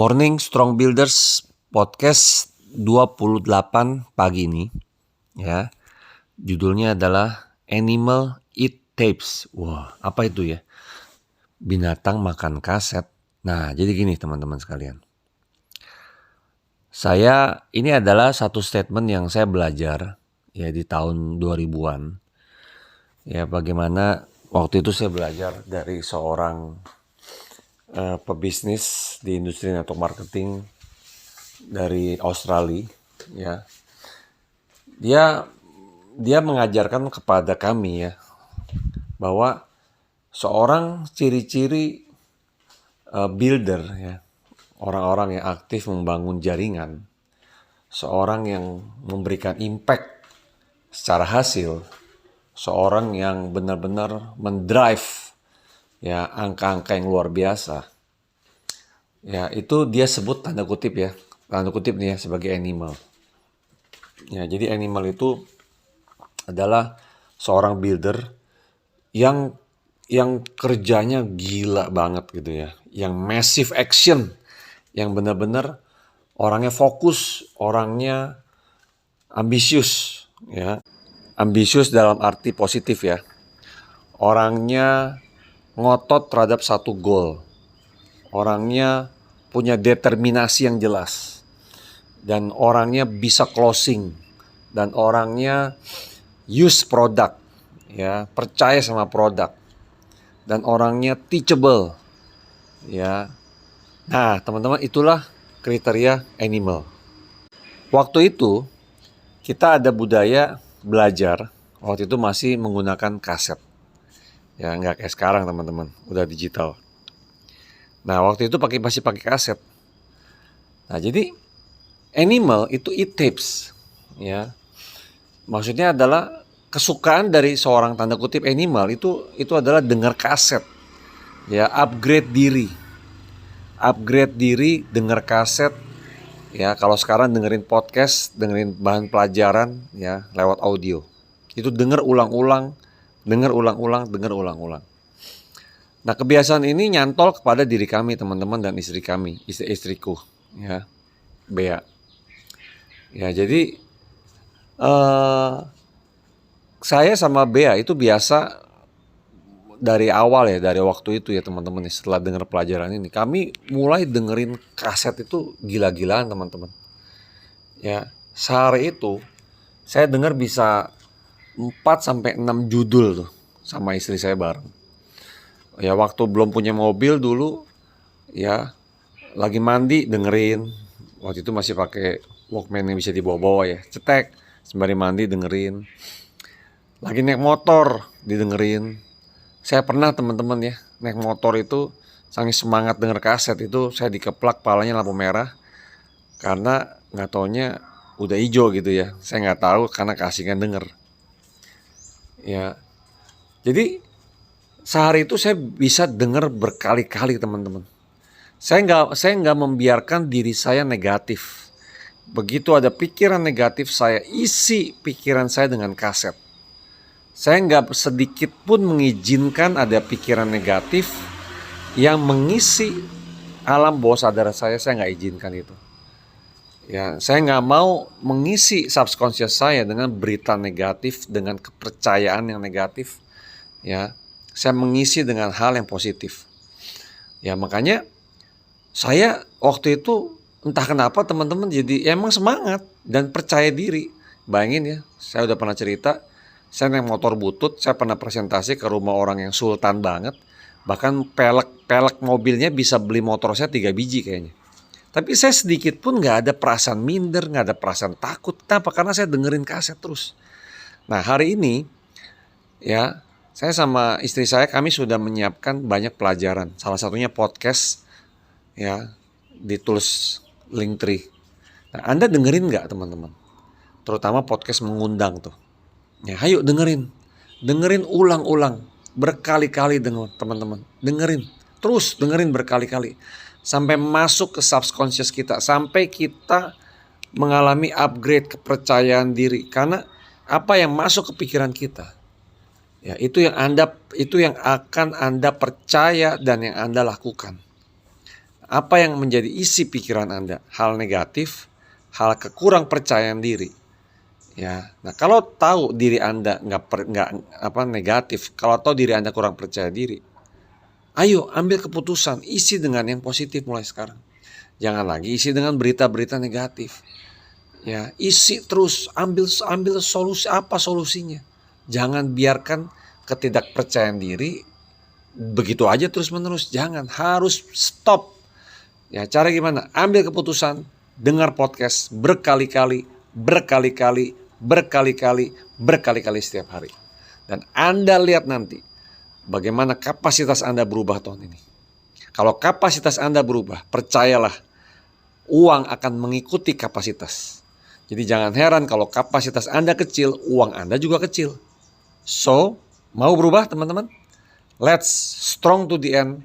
Morning Strong Builders podcast 28 pagi ini ya. Judulnya adalah Animal Eat Tapes. Wah, apa itu ya? Binatang makan kaset. Nah, jadi gini teman-teman sekalian. Ini adalah satu statement yang saya belajar ya di tahun 2000-an. Ya, bagaimana waktu itu saya belajar dari seorang pebisnis di industri network marketing dari Australia, ya. Dia mengajarkan kepada kami ya bahwa seorang ciri-ciri builder ya, orang-orang yang aktif membangun jaringan, seorang yang memberikan impact secara hasil, seorang yang benar-benar mendrive ya angka-angka yang luar biasa. Ya, itu dia sebut tanda kutip nih ya sebagai animal. Ya, jadi animal itu adalah seorang builder yang kerjanya gila banget gitu ya, yang massive action, yang benar-benar orangnya fokus, orangnya ambisius ya. Ambisius dalam arti positif ya. Orangnya ngotot terhadap satu goal. Orangnya punya determinasi yang jelas. Dan orangnya bisa closing. Dan orangnya use product ya, percaya sama produk. Dan orangnya teachable ya. Nah, teman-teman, itulah kriteria animal. Waktu itu kita ada budaya belajar, waktu itu masih menggunakan kaset. Ya, nggak kayak sekarang teman-teman, udah digital. Nah, waktu itu masih pakai kaset. Nah, jadi animal itu eat tapes ya. Maksudnya adalah kesukaan dari seorang tanda kutip animal itu adalah dengar kaset. Ya, upgrade diri, dengar kaset. Ya, kalau sekarang dengerin podcast, dengerin bahan pelajaran ya lewat audio. Itu dengar ulang-ulang. Nah, kebiasaan ini nyantol kepada diri kami, teman-teman, dan istriku ya, Bea. Ya, jadi saya sama Bea itu biasa dari awal ya, dari waktu itu ya teman-teman, setelah dengar pelajaran ini, kami mulai dengerin kaset itu gila-gilaan teman-teman. Ya, sehari itu saya dengar bisa 4-6 judul tuh sama istri saya bareng. Ya, waktu belum punya mobil dulu ya, lagi mandi dengerin. Waktu itu masih pakai Walkman yang bisa dibawa-bawa ya, cetek sembari mandi dengerin. Lagi naik motor didengerin. Saya pernah teman-teman ya naik motor itu saking semangat denger kaset itu saya dikeplak palanya lampu merah karena nggak taunya udah hijau gitu ya. Saya nggak tahu karena keasikan denger. Ya, jadi sehari itu saya bisa denger berkali-kali teman-teman. Saya nggak membiarkan diri saya negatif. Begitu ada pikiran negatif, saya isi pikiran saya dengan kaset. Saya nggak sedikit pun mengizinkan ada pikiran negatif yang mengisi alam bawah sadar saya nggak izinkan itu. Ya, saya nggak mau mengisi subconscious saya dengan berita negatif, dengan kepercayaan yang negatif. Ya, saya mengisi dengan hal yang positif. Ya, makanya saya waktu itu entah kenapa teman-teman jadi emang semangat dan percaya diri. Bayangin ya, saya udah pernah cerita, saya naik motor butut, saya pernah presentasi ke rumah orang yang sultan banget. Bahkan pelek mobilnya bisa beli motor saya 3 biji kayaknya. Tapi saya sedikit pun gak ada perasaan minder, gak ada perasaan takut. Kenapa? Karena saya dengerin kaset terus. Nah, hari ini ya, saya sama istri saya kami sudah menyiapkan banyak pelajaran. Salah satunya podcast ya, ditulis Linktree. Nah, Anda dengerin nggak teman-teman? Terutama podcast mengundang tuh. Ya, ayo dengerin ulang-ulang berkali-kali teman-teman. Terus dengerin berkali-kali sampai masuk ke subconscious kita, sampai kita mengalami upgrade kepercayaan diri. Karena apa yang masuk ke pikiran kita, ya itu yang akan Anda percaya dan yang Anda lakukan. Apa yang menjadi isi pikiran Anda? Hal negatif, hal kekurang percayaan diri. Ya, nah kalau tahu diri Anda nggak negatif, kalau tahu diri Anda kurang percaya diri, ayo ambil keputusan, isi dengan yang positif mulai sekarang. Jangan lagi isi dengan berita-berita negatif. Ya, isi terus, ambil solusi, apa solusinya. Jangan biarkan ketidakpercayaan diri begitu aja terus-menerus. Jangan, harus stop. Ya, cara gimana? Ambil keputusan, dengar podcast berkali-kali setiap hari. Dan Anda lihat nanti bagaimana kapasitas Anda berubah tahun ini. Kalau kapasitas Anda berubah, percayalah, uang akan mengikuti kapasitas. Jadi jangan heran kalau kapasitas Anda kecil, uang Anda juga kecil. So, mau berubah teman-teman? Let's strong to the end.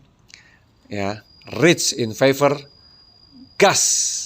Ya, rich in favor. Gas!